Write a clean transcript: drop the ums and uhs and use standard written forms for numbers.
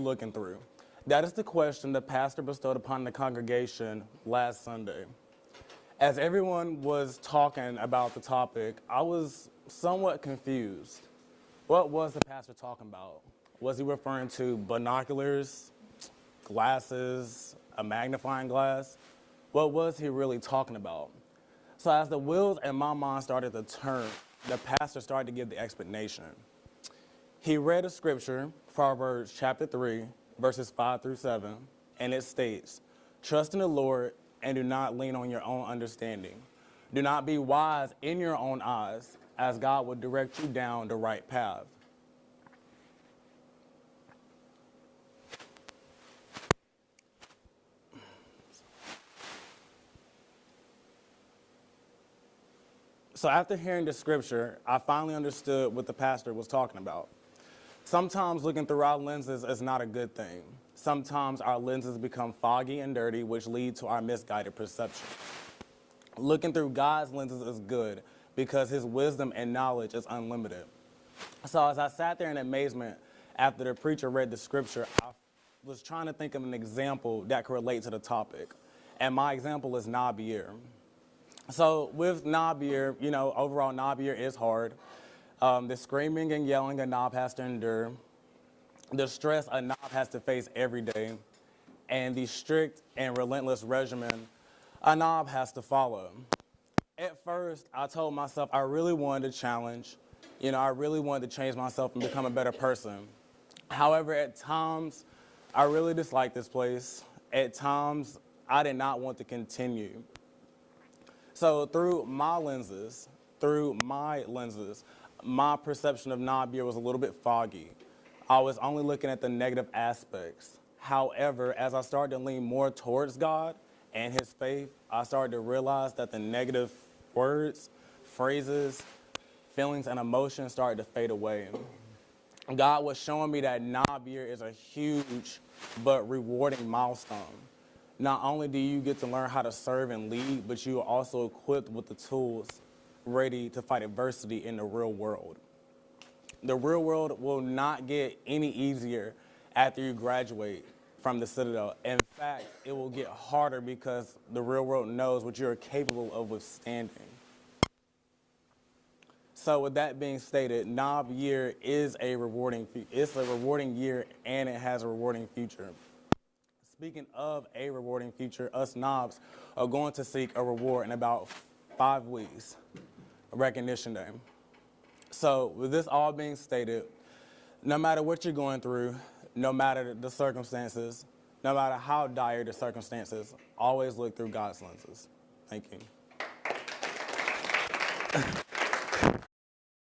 looking through? That is the question the pastor bestowed upon the congregation last Sunday. As everyone was talking about the topic, I was somewhat confused. What was the pastor talking about? Was he referring to binoculars, glasses, a magnifying glass? What was he really talking about? So as the wheels in my mind started to turn, the pastor started to give the explanation. He read a scripture, Proverbs chapter 3, verses 5 through 7, and it states, "Trust in the Lord and do not lean on your own understanding. Do not be wise in your own eyes, as God will direct you down the right path." So after hearing the scripture, I finally understood what the pastor was talking about. Sometimes looking through our lenses is not a good thing. Sometimes our lenses become foggy and dirty, which lead to our misguided perception. Looking through God's lenses is good because his wisdom and knowledge is unlimited. So as I sat there in amazement after the preacher read the scripture, I was trying to think of an example that could relate to the topic. And my example is knob year. So with knob year, overall knob year is hard. The screaming and yelling a knob has to endure, the stress a knob has to face every day, and the strict and relentless regimen a knob has to follow. At first, I told myself I really wanted to challenge. I really wanted to change myself and become a better person. However, at times, I really disliked this place. At times, I did not want to continue. So through my lenses, my perception of knob year was a little bit foggy. I was only looking at the negative aspects. However, as I started to lean more towards God and his faith, I started to realize that the negative words, phrases, feelings, and emotions started to fade away. God was showing me that knob year is a huge but rewarding milestone. Not only do you get to learn how to serve and lead, but you are also equipped with the tools ready to fight adversity in the real world. The real world will not get any easier after you graduate from the Citadel. In fact, it will get harder because the real world knows what you're capable of withstanding. So with that being stated, knob year is a rewarding year, and it has a rewarding future. Speaking of a rewarding future, us knobs are going to seek a reward in about 5 weeks, Recognition Day. So with this all being stated, no matter what you're going through, no matter the circumstances, no matter how dire the circumstances, always look through God's lenses. Thank you.